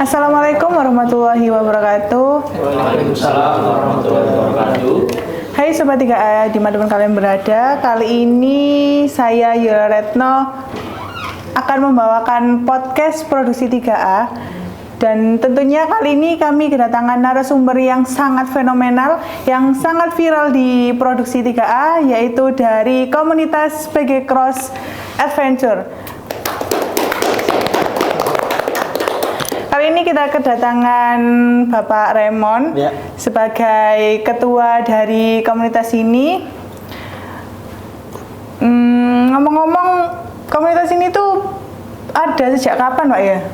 Assalamualaikum warahmatullahi wabarakatuh. Waalaikumsalam warahmatullahi wabarakatuh. Hai Sobat 3A, dimanapun kalian berada. Kali ini saya Yola Retno akan membawakan podcast produksi 3A. Dan tentunya kali ini kami kedatangan narasumber yang sangat fenomenal, yang sangat viral di produksi 3A, yaitu dari komunitas PG Cross Adventure. Kali ini kita kedatangan Bapak Raymond sebagai ketua dari komunitas ini. Ngomong-ngomong, komunitas ini tuh ada sejak kapan, Pak ya?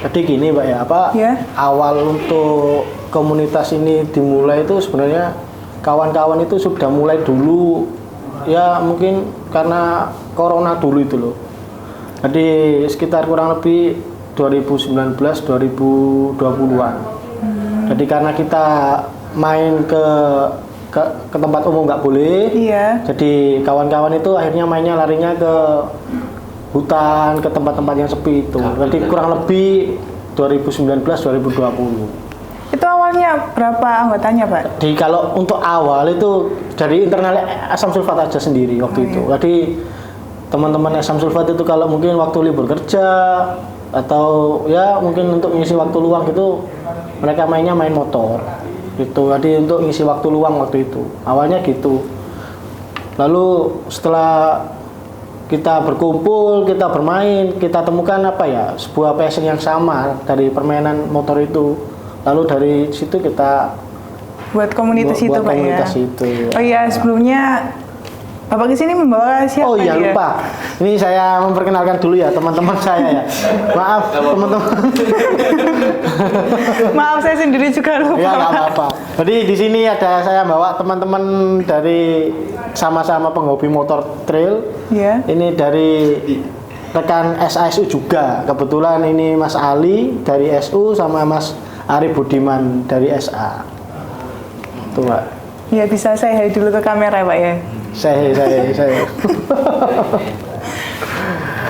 Jadi gini, Pak ya, awal untuk komunitas ini dimulai itu sebenarnya kawan-kawan itu sudah mulai dulu, ya mungkin karena corona dulu itu loh. Jadi sekitar kurang lebih 2019-2020-an. Jadi karena kita main ke tempat umum nggak boleh, jadi kawan-kawan itu akhirnya mainnya larinya ke hutan, ke tempat-tempat yang sepi itu. Jadi kurang lebih 2019-2020. Itu awalnya berapa anggotanya, Pak? Jadi kalau untuk awal itu dari internal Asam Sulfat aja sendiri waktu itu. Jadi teman-teman Asam Sulfat itu kalau mungkin waktu libur kerja atau ya mungkin untuk ngisi waktu luang gitu, mereka mainnya main motor gitu. Jadi untuk ngisi waktu luang waktu itu awalnya gitu. Lalu setelah kita berkumpul, kita bermain, kita temukan sebuah passion yang sama dari permainan motor itu. Lalu dari situ kita buat komunitas itu, Pak ya. Itu. Oh iya, sebelumnya Bapak kesini membawa siapa? Oh iya, lupa. Ini saya memperkenalkan dulu ya teman-teman saya ya. Maaf teman-teman. Maaf, saya sendiri juga lupa. Ya, nggak apa-apa. Jadi di sini ada saya bawa teman-teman dari sama-sama penghobi motor trail. Ini dari rekan SASU juga. Kebetulan ini Mas Ali dari SU sama Mas Ari Budiman dari SA. Tuh, Pak. Ya, bisa saya dulu ke kamera, Pak ya. Saya.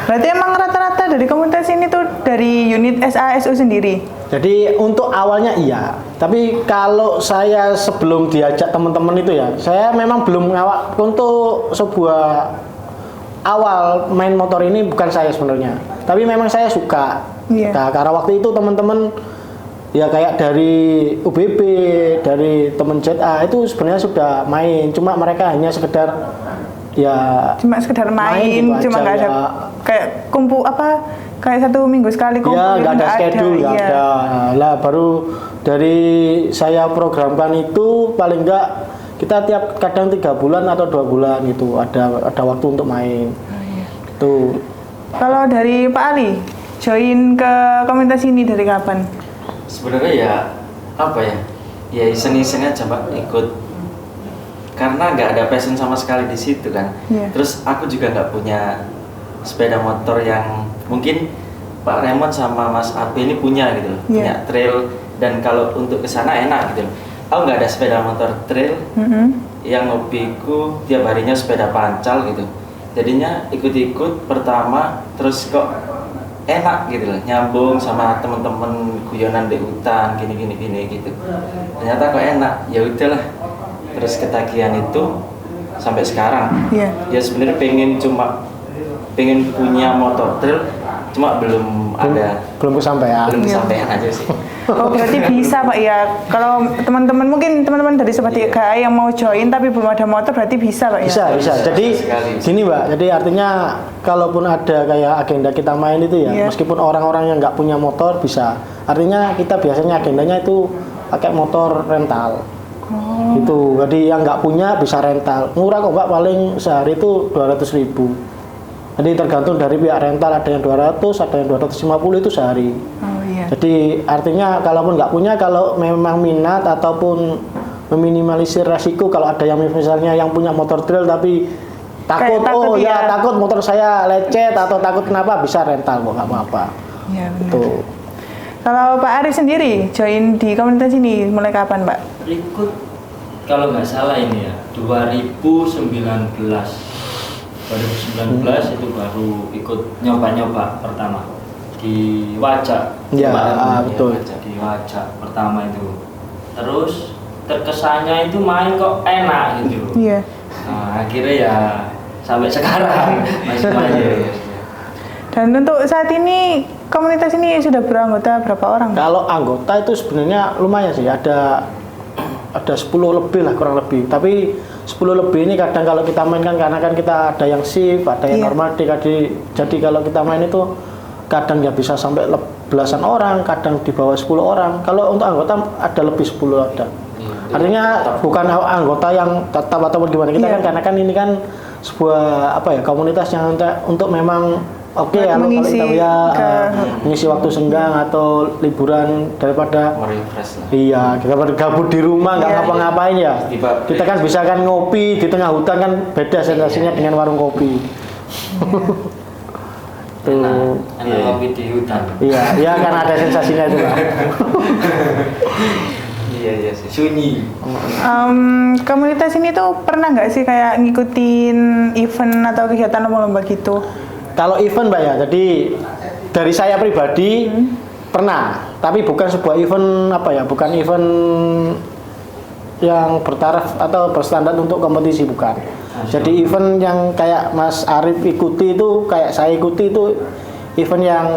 Berarti emang rata-rata dari komunitas ini tuh dari unit SASU sendiri? Jadi untuk awalnya iya, tapi kalau saya sebelum diajak teman-teman itu ya, saya memang belum ngawak untuk sebuah awal main motor ini bukan saya sebenarnya, tapi memang saya suka. Nah, karena waktu itu teman-teman ya kayak dari UBB, dari teman ZA itu sebenarnya sudah main, cuma mereka hanya sekedar main cuma nggak ada kayak kumpul kayak 1 minggu sekali kumpul. Ya nggak ada schedule, nggak ada. Lah baru dari saya programkan itu paling nggak kita tiap kadang 3 bulan atau 2 bulan gitu ada waktu untuk main. Tuh. Kalau dari Pak Ali join ke komunitas ini dari kapan? Sebenarnya ya iseng-iseng aja, Pak, ikut karena nggak ada passion sama sekali di situ kan. Terus aku juga nggak punya sepeda motor yang mungkin Pak Raymond sama Mas Abi ini punya gitu, punya trail, dan kalau untuk kesana enak gitu. Aku nggak ada sepeda motor trail, yang hobiku tiap harinya sepeda pancal gitu. Jadinya ikut-ikut pertama, terus kok enak gitu loh, nyambung sama temen-temen guyonan di hutan gini gitu. Ternyata kok enak, ya udahlah. Terus ketagihan itu sampai sekarang. Ya sebenarnya pengen punya motor trail, cuma belum kesampaian aja sih. Oh, berarti bisa, Pak ya. Kalau teman-teman dari Sobat 3A yang mau join tapi belum ada motor, berarti bisa, Pak ya. Bisa. Jadi gini, Mbak. Jadi artinya kalaupun ada kayak agenda kita main itu ya, meskipun orang-orang yang nggak punya motor bisa. Artinya kita biasanya agendanya itu pakai motor rental. Itu. Jadi yang nggak punya bisa rental. Murah kok, Mbak, paling sehari itu 200.000. Jadi tergantung dari pihak rental, ada yang 200, ada yang 250 itu sehari. Jadi artinya kalaupun nggak punya, kalau memang minat ataupun meminimalisir resiko, kalau ada yang misalnya yang punya motor trail tapi takut motor saya lecet atau takut kenapa, bisa rental kok, nggak apa-apa. Iya, benar. Kalau Pak Ari sendiri join di komunitas ini mulai kapan, Pak? Ikut kalau nggak salah ini ya 2019 itu baru ikut nyoba-nyoba pertama. di Wajak. Ya, Kemarin, betul. Di Wajak pertama itu. Terus terkesannya itu main kok enak gitu. Iya. Nah, akhirnya ya sampai sekarang masih main. Dan untuk saat ini komunitas ini sudah beranggota berapa orang? Kalau anggota itu sebenarnya lumayan sih, ada 10 lebih lah kurang lebih. Tapi 10 lebih ini kadang kalau kita main kan karena kan kita ada yang shift, ada yang normal jadi kalau kita main itu kadang ya bisa sampai belasan orang, kadang di bawah 10 orang. Kalau untuk anggota ada lebih 10 ada. Artinya bukan anggota yang tetap ataupun gimana kita kan karena kan ini kan sebuah komunitas yang untuk memang kalau kita mengisi waktu senggang atau liburan daripada merefresh lah. Iya, kita gabut di rumah nggak ngapa-ngapain ya. Kita kan bisa kan ngopi di tengah hutan kan beda sensasinya dengan warung kopi. Enak ngopi di hutan. Iya karena ada sensasinya itu lah. Iya sih. Sunyi. Komunitas ini tuh pernah nggak sih kayak ngikutin event atau kegiatan lomba-lomba gitu? Kalau event Mbak ya, jadi dari saya pribadi pernah, tapi bukan sebuah event bukan event yang bertaraf atau berstandar untuk kompetisi bukan. Jadi event yang kayak Mas Arif ikuti itu, kayak saya ikuti itu event yang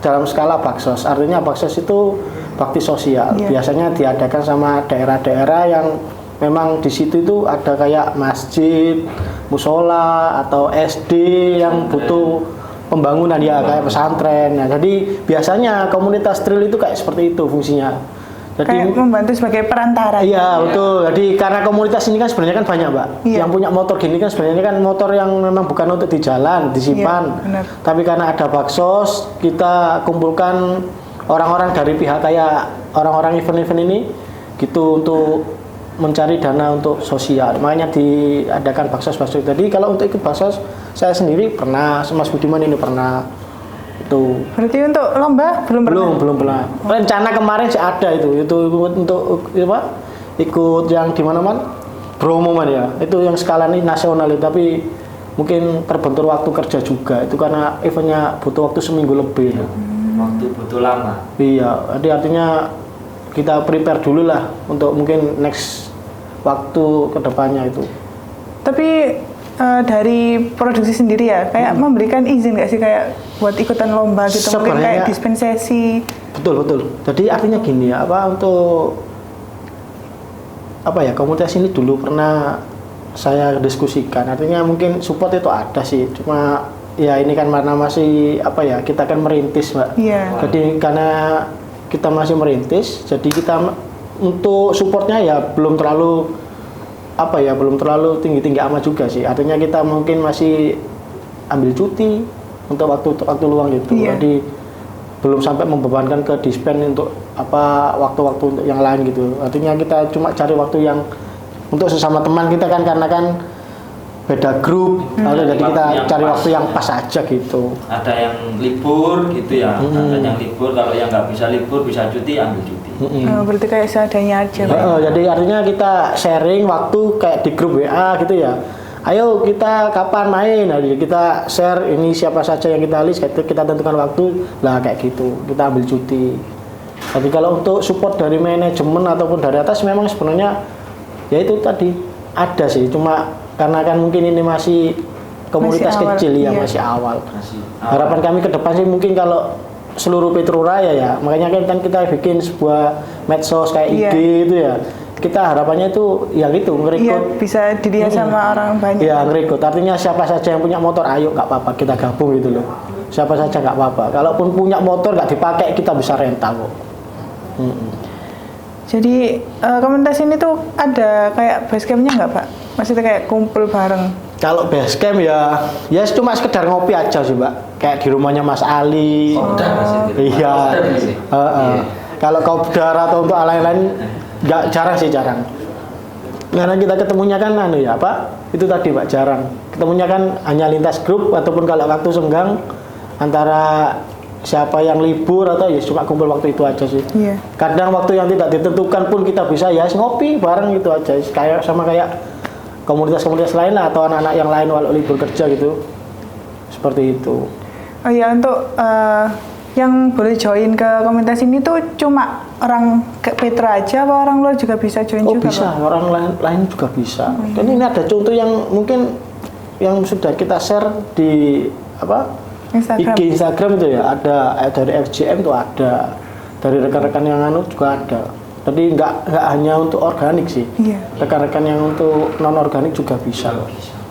dalam skala baksos. Artinya baksos itu bakti sosial. Biasanya diadakan sama daerah-daerah yang memang di situ itu ada kayak masjid, musola atau SD yang butuh pembangunan kayak pesantren. Nah, jadi biasanya komunitas trail itu kayak seperti itu fungsinya. Jadi kayak membantu sebagai perantara. Iya, betul. Jadi karena komunitas ini kan sebenarnya kan banyak, Mbak. Yang punya motor gini kan sebenarnya kan motor yang memang bukan untuk di jalan, disimpan. Tapi karena ada baksos, kita kumpulkan orang-orang dari pihak kayak orang-orang event-event ini gitu untuk mencari dana untuk sosial, makanya diadakan baksos-baksos. Jadi kalau untuk ikut baksos saya sendiri pernah, Mas Budiman ini pernah itu. Berarti untuk lomba belum pernah. Rencana kemarin sih ada itu untuk ikut yang di mana-mana Bromo ya, itu yang skala ini nasional tapi mungkin terbentur waktu kerja juga itu karena eventnya butuh waktu seminggu lebih. Waktu butuh lama. Iya, jadi artinya kita prepare dulu lah untuk mungkin next waktu kedepannya itu. Tapi dari produksi sendiri ya, kayak memberikan izin nggak sih kayak buat ikutan lomba gitu, mungkin kayak dispensasi. Betul. Jadi artinya gini ya, komunitas ini dulu pernah saya diskusikan. Artinya mungkin support itu ada sih, cuma ya ini kan karena masih kita kan merintis Mbak. Jadi karena kita masih merintis, jadi kita untuk supportnya ya belum terlalu tinggi-tinggi amat juga sih. Artinya kita mungkin masih ambil cuti untuk waktu luang gitu. Jadi belum sampai membebankan ke dispen untuk waktu-waktu untuk yang lain gitu. Artinya kita cuma cari waktu yang untuk sesama teman kita kan karena kan beda grup, lalu jadi kita cari waktu yang pas aja gitu. Ada yang libur gitu ya, ada yang libur, kalau yang nggak bisa libur bisa cuti, ambil cuti. Berarti kayak seadanya aja. Jadi artinya kita sharing waktu kayak di grup WA gitu ya. Ayo kita kapan main, nah, kita share ini siapa saja yang kita list, kita tentukan waktu lah kayak gitu, kita ambil cuti. Jadi kalau untuk support dari manajemen ataupun dari atas memang sebenarnya ya itu tadi ada sih, cuma karena kan mungkin ini masih komunitas kecil masih awal. Harapan kami ke depan sih mungkin kalau seluruh Petro Raya ya, makanya kan kita bikin sebuah medsos kayak IG itu ya. Kita harapannya itu yang itu ngerekrut bisa dilihat sama orang banyak. Iya, ngerekrut. Artinya siapa saja yang punya motor, ayo nggak apa-apa kita gabung gitu loh. Siapa saja nggak apa-apa. Kalaupun punya motor nggak dipakai kita bisa rental kok. Jadi komunitas ini tuh ada kayak base campnya nggak Pak? Maksudnya kayak kumpul bareng? Kalau base camp ya cuma sekedar ngopi aja sih Mbak. Kayak di rumahnya Mas Ali. Iya. Kalau kopdar atau untuk lain-lain jarang. Karena kita ketemunya kan itu tadi Pak, jarang. Ketemunya kan hanya lintas grup ataupun kalau waktu senggang antara siapa yang libur atau ya cuma kumpul waktu itu aja sih. Kadang waktu yang tidak ditentukan pun kita bisa ngopi bareng gitu aja. Kayak komunitas-komunitas lain lah atau anak-anak yang lain walau libur kerja gitu. Seperti itu. Oh iya, untuk yang boleh join ke komunitas ini tuh cuma orang ke Petra aja apa orang luar juga bisa join juga? Bisa, Pak? orang lain juga bisa. Dan ini ada contoh yang mungkin yang sudah kita share di Instagram. IG Instagram itu ya, ada dari FJM tuh ada, dari rekan-rekan yang juga ada. Jadi nggak hanya untuk organik sih. Iya. Rekan-rekan yang untuk non organik juga bisa.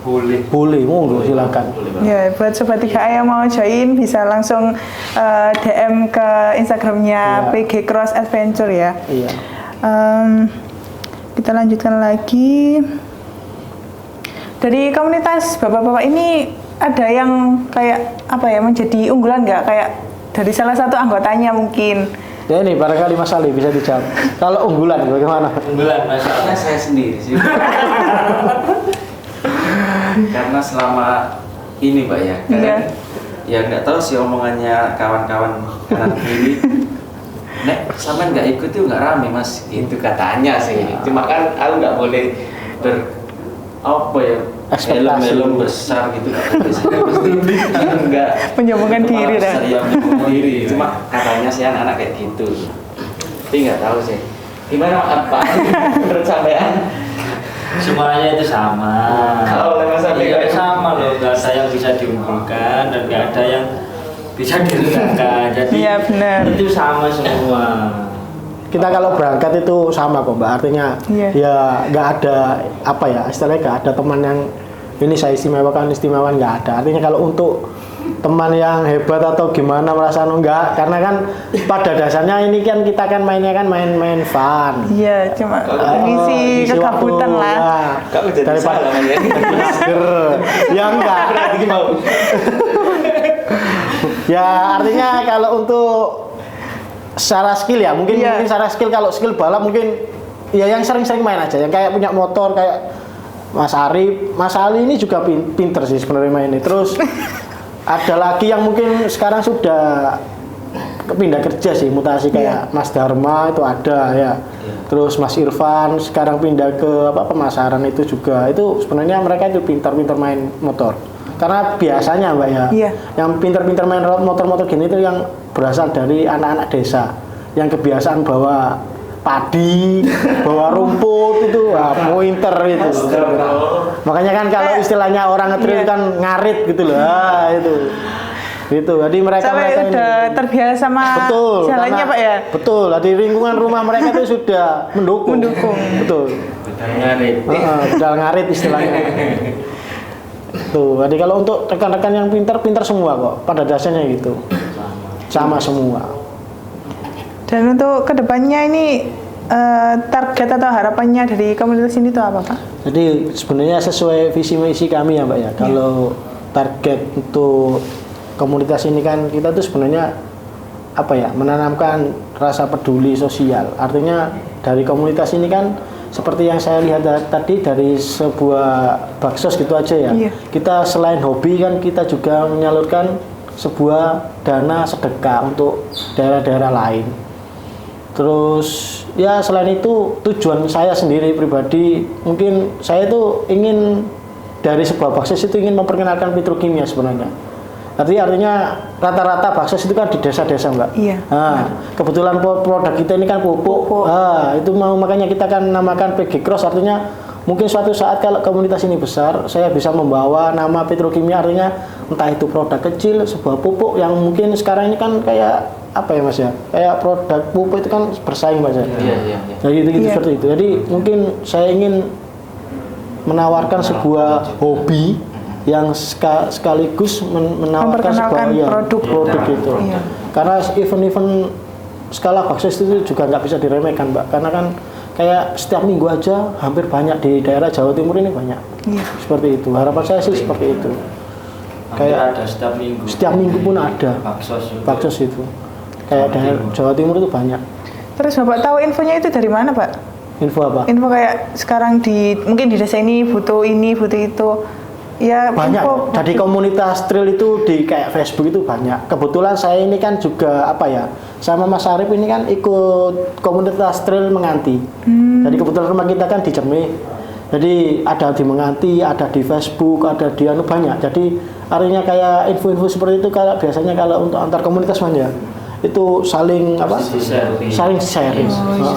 Boleh, monggo silakan. Ya, buat sobat 3A yang mau join bisa langsung DM ke Instagramnya PG Cross Adventure ya. Iya. Kita lanjutkan lagi. Dari komunitas bapak-bapak ini ada yang kayak menjadi unggulan nggak, kayak dari salah satu anggotanya mungkin? Ya ini barangkali Mas Ali bisa dijawab. Kalau unggulan bagaimana? Unggulan masalahnya Saya sendiri sih. Karena selama ini Mbak ya, ya nggak tahu sih omongannya kawan-kawan kanan kiri. Nek, sama nggak ikut tuh nggak rame Mas, itu katanya sih. Cuma kan aku nggak boleh helm besar gitu, nggak boleh. Enggak. Menyombongkan diri dah. Saya menyombongkan diri. Cuma katanya sih anak-anak kayak gitu. Tapi nggak tahu sih. Gimana apa menurut sampean? Semuanya itu sama. Kalau Mas Ali sama loh, nggak ada yang bisa diunggulkan dan nggak ada yang bisa direndahkan. Jadi Iya, benar. itu sama semua. Kita kalau berangkat itu sama kok Mbak, artinya ya nggak ada istilahnya nggak ada teman yang ini saya istimewakan nggak ada. Artinya kalau untuk teman yang hebat atau gimana merasa enggak, karena kan pada dasarnya ini kan kita kan mainnya kan main fun. Iya, cuma ngisi kegabutan lah. Kamu jadi Daripada salah ya. masker. Ya enggak. Berarti mau. Ya artinya kalau untuk secara skill ya mungkin secara skill, kalau skill balap mungkin ya yang sering-sering main aja, yang kayak punya motor kayak Mas Ali ini juga pinter sih sebenarnya mainnya. Terus ada lagi yang mungkin sekarang sudah pindah kerja sih, mutasi kayak Mas Dharma itu ada ya. Terus Mas Irfan sekarang pindah ke pemasaran itu juga. Itu sebenarnya mereka itu pintar-pintar main motor. Karena biasanya Mbak ya, yang pintar-pintar main motor-motor gini itu yang berasal dari anak-anak desa yang kebiasaan bawa padi, bawa rumput itu, pointer itu. Makanya kan kalau istilahnya orang ngetril kan ngarit gitu loh, itu. Jadi mereka udah terbiasa sama jalannya Pak ya. Betul. Jadi lingkungan rumah mereka itu sudah mendukung. Betul. Bedal ngarit istilahnya. Tuh. Jadi kalau untuk rekan-rekan yang pintar semua kok. Pada dasarnya gitu. Sama semua. Dan untuk kedepannya ini target atau harapannya dari komunitas ini itu apa Pak? Jadi sebenarnya sesuai visi misi kami ya Mbak ya. Kalau target untuk komunitas ini kan kita tuh sebenarnya menanamkan rasa peduli sosial. Artinya dari komunitas ini kan seperti yang saya lihat tadi dari sebuah baksos gitu aja ya. Kita selain hobi kan kita juga menyalurkan sebuah dana sedekah untuk daerah-daerah lain. Terus ya selain itu tujuan saya sendiri pribadi, mungkin saya tuh ingin dari sebuah baksos itu ingin memperkenalkan petrokimia sebenarnya. Artinya rata-rata baksos itu kan di desa-desa Mbak. Iya. Nah, kebetulan produk kita ini kan pupuk. Itu makanya kita kan namakan PG Cross, artinya mungkin suatu saat kalau komunitas ini besar, saya bisa membawa nama petrokimia, artinya entah itu produk kecil, sebuah pupuk yang mungkin sekarang ini kan kayak Mas ya, kayak produk pupuk itu kan bersaing Mas ya. Iya. Jadi gitu seperti itu. Jadi mungkin saya ingin menawarkan sebuah hobi yang sekaligus menawarkan sebuah produk itu. Karena event-event skala baksos itu juga nggak bisa diremehkan Mbak, karena kan kayak setiap minggu aja hampir banyak di daerah Jawa Timur ini banyak. Seperti itu. Harapan saya sih seperti itu. Kayak ada setiap minggu pun ada baksos itu. Kayak daerah Jawa Timur itu banyak. Terus Bapak tahu infonya itu dari mana Pak? Info apa? Info kayak sekarang mungkin di desa ini butuh ini, butuh itu. Ya, banyak. Jadi komunitas trail itu di kayak Facebook itu banyak. Kebetulan saya ini kan juga sama Mas Arif ini kan ikut komunitas trail Menganti. Jadi kebetulan rumah kita kan di Cemeh. Jadi ada di Menganti, ada di Facebook, ada di banyak. Jadi artinya kayak info-info seperti itu kalau biasanya kalau untuk antar komunitas ya itu saling apa? Saling sharing.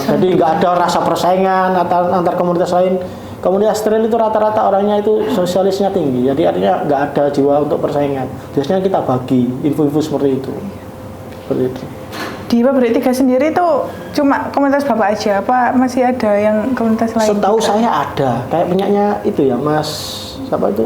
Jadi nggak ada rasa persaingan antar komunitas lain. Komunitas trail itu rata-rata orangnya itu sosialisnya tinggi. Jadi artinya nggak ada jiwa untuk persaingan. Biasanya kita bagi info-info seperti itu. Seperti itu. Di Pabrik 3 sendiri itu cuma komunitas Bapak aja apa masih ada yang komunitas lain? Setahu juga? saya ada, kayak punyanya itu ya Mas siapa itu?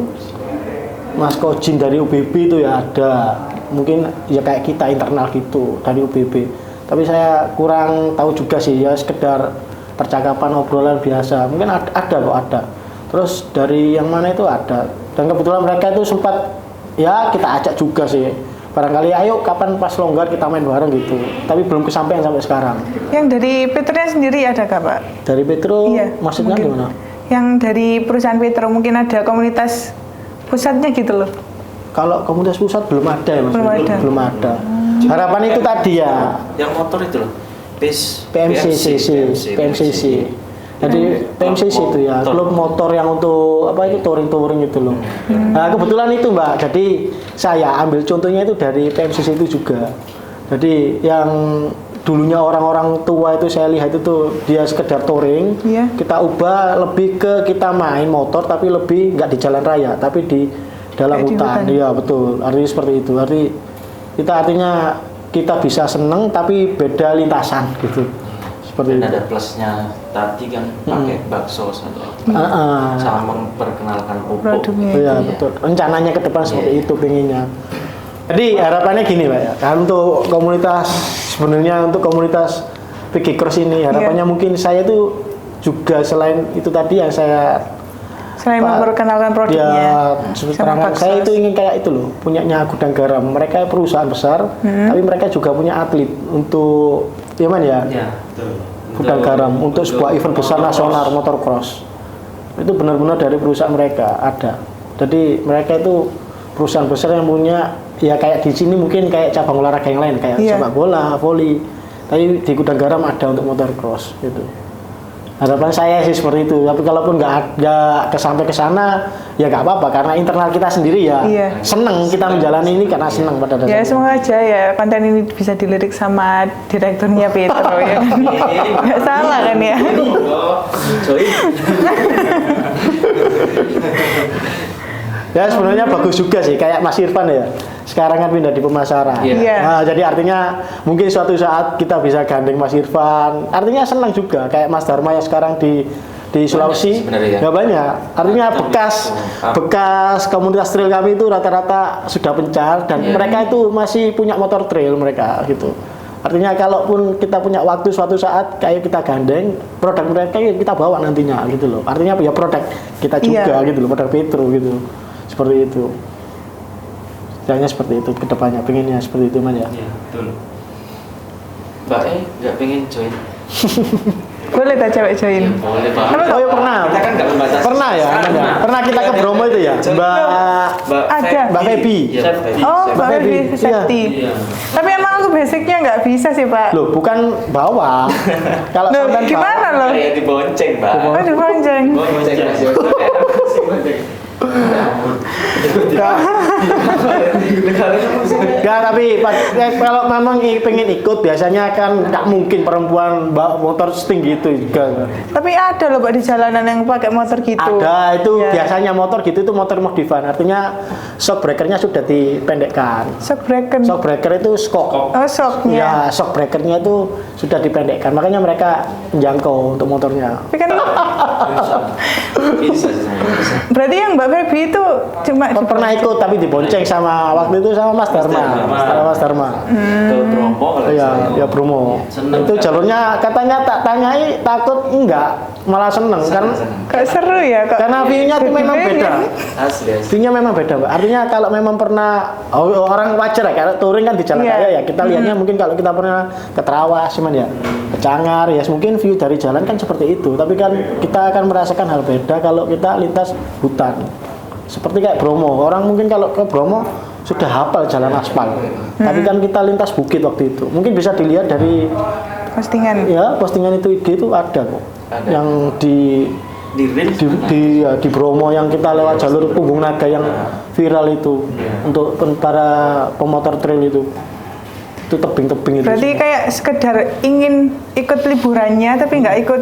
Mas Kojin dari UBB itu ya ada. Mungkin ya kayak kita internal gitu dari UBB. Tapi saya kurang tahu juga sih ya sekedar percakapan obrolan biasa. Mungkin ada kok ada. Terus dari yang mana itu ada. Dan kebetulan mereka itu sempat ya kita ajak juga sih. Barangkali ayo kapan pas longgar kita main bareng gitu. Tapi belum kesampaian sampai sekarang. Yang dari Petronya sendiri ada kah Pak? Dari Petro Iya, maksudnya mungkin. gimana? Yang dari perusahaan Petro mungkin ada komunitas pusatnya gitu loh. Kalau komunitas pusat belum ada ya Mas. Belum ada. Belum ada. Harapan itu tadi ya Yang motor itu loh. PMCC. Jadi PMCC itu ya klub motor yang untuk apa itu touring itu loh. Nah, kebetulan itu Mbak. Jadi saya ambil contohnya itu dari PMCC itu juga. Jadi yang dulunya orang-orang tua itu saya lihat itu dia sekedar touring. Iya. Kita ubah lebih ke kita main motor tapi lebih nggak di jalan raya tapi di dalam Kayak di hutan. hutan. Iya betul. Artinya seperti itu. Artinya kita bisa seneng tapi beda lintasan gitu. Seperti Dan itu. ada plusnya tadi kan pakai bakso atau sama memperkenalkan pupuk. Produknya Iya itu. betul. Rencananya ke depan seperti itu pinginnya. Jadi harapannya gini Pak ya. Kan untuk komunitas sebenarnya untuk komunitas PG Cross ini harapannya mungkin saya tuh juga selain itu tadi yang saya Selain memperkenalkan produknya. ya sekarang saya itu ingin kayak itu loh punyanya Gudang Garam. Mereka perusahaan besar tapi mereka juga punya atlet untuk ya man ya. Ya, betul. Gudang Garam untuk sebuah event besar nasional motocross. Itu benar-benar dari perusahaan mereka ada. Jadi mereka itu perusahaan besar yang punya ya kayak di sini mungkin kayak cabang olahraga yang lain kayak sepak bola, voli. Tapi di Gudang Garam ada untuk motocross gitu. Harapan saya sih seperti itu. Tapi kalaupun nggak sampai ke sana ya nggak apa-apa karena internal kita sendiri ya seneng kita menjalani ini karena seneng pada dasarnya. Ya semoga aja ya konten ini bisa dilirik sama direkturnya Petro ya. Nggak salah kan ya? Ya sebenarnya bagus juga sih kayak Mas Irfan ya. Sekarang kan pindah di pemasaran. Iya. Nah, jadi artinya mungkin suatu saat kita bisa gandeng Mas Irfan. Artinya senang juga kayak Mas Dharma yang sekarang di Sulawesi. Sebenarnya ya. Nggak banyak. Artinya bekas komunitas trail kami itu rata-rata sudah pencar dan mereka itu masih punya motor trail mereka gitu. Artinya kalaupun kita punya waktu suatu saat kayak kita gandeng produk mereka kita bawa nantinya gitu loh. Artinya ya produk kita juga gitu loh, produk Petro gitu. Seperti itu. Hanya seperti itu kedepannya, pengennya seperti itu aja. Iya, betul. Mbak nggak pengen join? Boleh tak cewek join? Boleh Pak. Oh ya pernah. Kita kan nggak membatasi. Pernah ya? Pernah kita ke Bromo itu ya? Mbak Febi. Iya, Febi. Oh, Mbak Febi Iya. safety. Iya. Tapi emang aku basicnya nggak bisa sih Pak. Loh, bukan bawa. Kalau Loh, sampean gimana bawa, loh? Kayak dibonceng, Mbak. Oh, dibonceng. Bonceng. Enggak, tapi kalau memang pengen ikut biasanya kan nggak mungkin perempuan bawa motor setinggi itu juga. Tapi ada loh Pak di jalanan yang pakai motor gitu. Ada itu Ya. biasanya motor gitu itu motor modifan. Artinya shock breakernya sudah dipendekkan. Shock breaker. Shock breaker itu skok. Oh, shocknya. Ya, shock breakernya itu sudah dipendekkan. Makanya mereka menjangkau untuk motornya. Tapi kan Bisa sih saya bisa. berarti yang Mbak Febi itu cuma Pernah ikut tapi dibonceng sama waktu itu sama Mas Dharma. Mas Dharma. Ke Bromo kalau Iya, saya. ya Bromo. Seneng Itu kan? jalurnya katanya tak tanyai takut enggak, malah seneng kan. kok seru ya kok. Karena view-nya tuh memang beda. Asli. View-nya memang beda, Mbak. Artinya kalau memang pernah orang wajar ya, kalau touring kan di jalan Iya. raya ya. Kita lihatnya mungkin kalau kita pernah ke Trawas cuman ya, ke Cangar ya, mungkin view dari jalan kan seperti itu. Tapi kan kita akan merasakan hal beda kalau kita lintas hutan. Seperti kayak Bromo. Orang mungkin kalau ke Bromo sudah hafal jalan aspal. Tapi kan kita lintas bukit waktu itu. Mungkin bisa dilihat dari Postingan. ya postingan itu IG itu ada kok. Ada. Yang di di Bromo yang kita lewat jalur Punggung Naga yang viral itu untuk para pemotor trail itu tebing-tebing itu. Berarti kayak sekedar ingin ikut liburannya tapi nggak ikut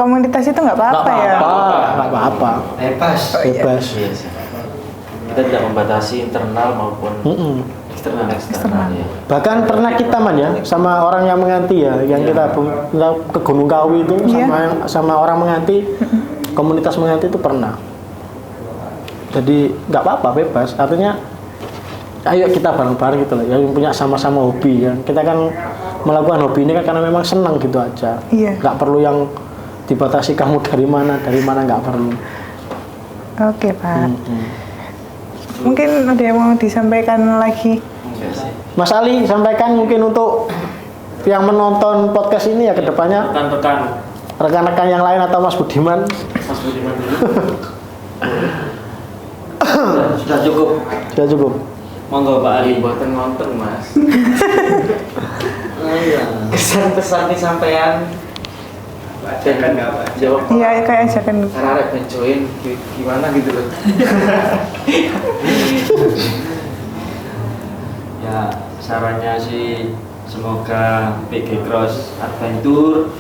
komunitas itu nggak apa-apa ya? Nggak apa-apa. Bebas. Iya sih. Kita tidak membatasi internal maupun eksternal ya. Bahkan pernah kita ya sama orang yang menganti ya, yang kita ke Gunung Kawi itu sama orang menganti, komunitas menganti itu pernah. Jadi nggak apa-apa, bebas. Artinya ayo kita bareng-bareng gitu loh, yang punya sama-sama hobi kan. Kita kan melakukan hobi ini kan karena memang senang gitu aja. Nggak perlu yang dibatasi kamu dari mana nggak perlu. Oke Pak. Mungkin ada yang mau disampaikan lagi? Mas Ali, sampaikan mungkin untuk yang menonton podcast ini ya kedepannya rekan-rekan yang lain atau Mas Budiman. Mas Budiman dulu. Sudah cukup. Monggo Pak Ali. Buatan nonton Mas. Kesan-pesan disampaikan. Ajakan apa? Jawab. Iya, kayak ajakan. Karena ada join gimana gitu loh. Ya, sarannya sih semoga PG Cross Adventure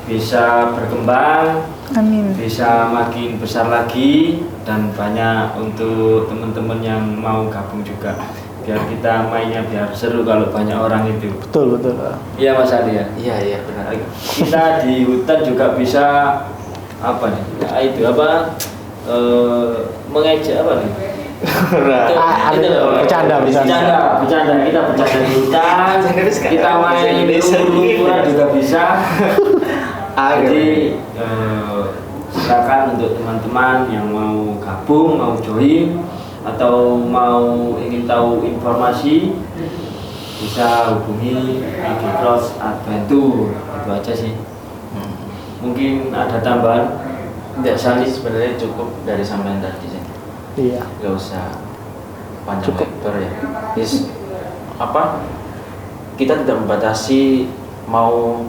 bisa berkembang, amin, bisa makin besar lagi dan banyak untuk teman-teman yang mau gabung juga. Biar kita mainnya biar seru kalau banyak orang itu. Betul. Iya Mas Ali ya. Iya benar. Kita di hutan juga bisa apa nih? Ya, itu apa? Mengejek apa nih? Bercanda. Kita bercanda di hutan. Kita main lumpur-lumpuran juga bisa. Jadi silakan untuk teman-teman yang mau gabung, mau join atau mau ingin tahu informasi bisa hubungi PG Cross Adventure. Itu aja sih. Mungkin ada tambahan? Tidak, Sandi sebenarnya cukup dari sampean tadi sih. Iya. Gak usah panjang lebar ya. Kita tidak membatasi mau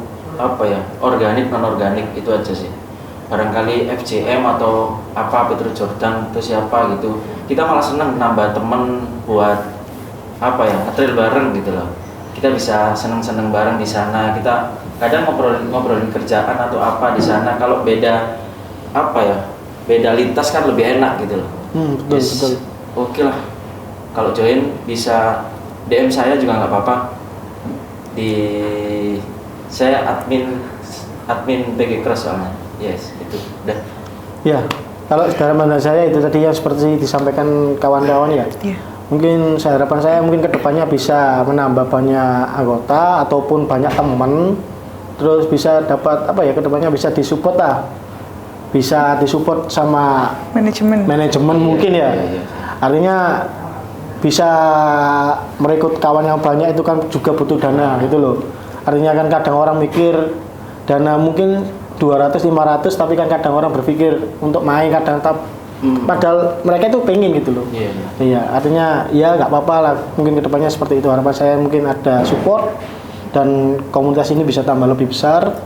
organik non organik, itu aja sih. Barangkali FJM atau Peter Jordan itu siapa gitu, kita malah senang nambah temen buat trail bareng gitu loh. Kita bisa seneng-seneng bareng di sana. Kita kadang ngobrolin kerjaan atau di sana. Kalau beda lintas kan lebih enak gitu loh. Betul. Oke lah, kalau join bisa DM saya juga nggak apa-apa. Saya admin PG Cross soalnya. Yes, itu udah. Ya, kalau harapan saya itu tadi yang seperti disampaikan kawan-kawan ya. Mungkin harapan saya mungkin kedepannya bisa menambah banyak anggota ataupun banyak teman, terus bisa dapat kedepannya bisa disupport bisa disupport sama manajemen mungkin ya. Artinya bisa merekrut kawan yang banyak itu kan juga butuh dana gitu loh. Artinya kan kadang orang mikir dana mungkin 200-500 tapi kan kadang orang berpikir untuk main padahal mereka itu pengen gitu loh. Iya, artinya ya nggak apa-apa lah, mungkin kedepannya seperti itu. Harapan saya mungkin ada support dan komunitas ini bisa tambah lebih besar.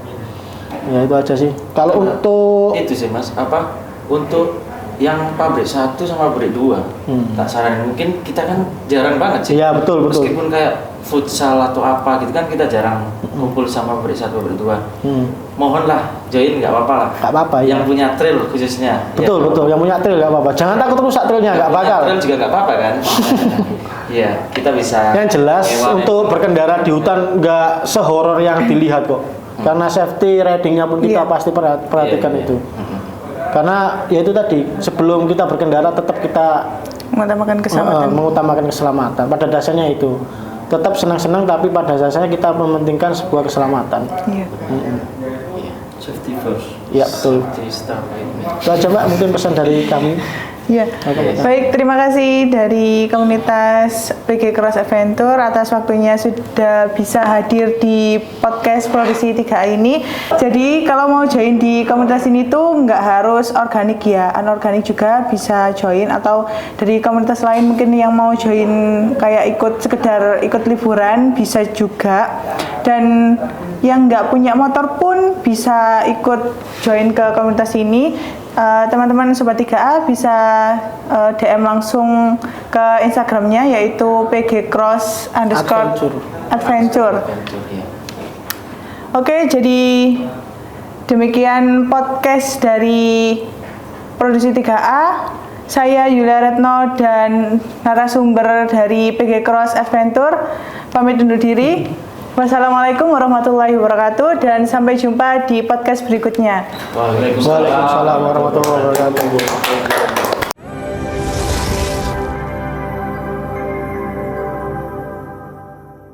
Ya itu aja sih. Kalau untuk itu sih Mas, untuk yang pabrik 1 sama pabrik 2 tak saranin, mungkin kita kan jarang banget sih. Iya betul. Meskipun kayak futsal atau gitu kan kita jarang kumpul sama pabrik 1 pabrik 2. Mohonlah join, nggak apa-apa lah. Nggak apa-apa. Yang punya trail khususnya. Betul. Yang punya trail nggak apa-apa. Jangan takut rusak trailnya, nggak bakal. Trail juga nggak apa-apa kan. Iya, kita bisa. Yang jelas untuk berkendara di hutan nggak sehoror yang dilihat kok. Karena safety ridingnya pun kita pasti perhatikan itu. Karena ya itu tadi, sebelum kita berkendara tetap kita mengutamakan keselamatan. Pada dasarnya itu tetap senang-senang, tapi pada dasarnya kita mementingkan sebuah keselamatan. Safety first. Ya betul. Itu aja Mbak, mungkin pesan dari kami. Ya, baik, terima kasih dari komunitas PG Cross Adventure atas waktunya sudah bisa hadir di podcast Produksi 3A ini. Jadi kalau mau join di komunitas ini tuh nggak harus organik ya, anorganik juga bisa join, atau dari komunitas lain mungkin yang mau join kayak sekedar ikut liburan bisa juga. Dan yang nggak punya motor pun bisa ikut join ke komunitas ini. teman-teman Sobat 3A bisa DM langsung ke Instagramnya yaitu pgcross_adventure. Ya. Oke, jadi demikian podcast dari Produksi 3A. Saya Yulia Retno dan narasumber dari PG Cross Adventure pamit undur diri. Wassalamualaikum warahmatullahi wabarakatuh dan sampai jumpa di podcast berikutnya. Waalaikumsalam Waalaikumsalam warahmatullahi wabarakatuh.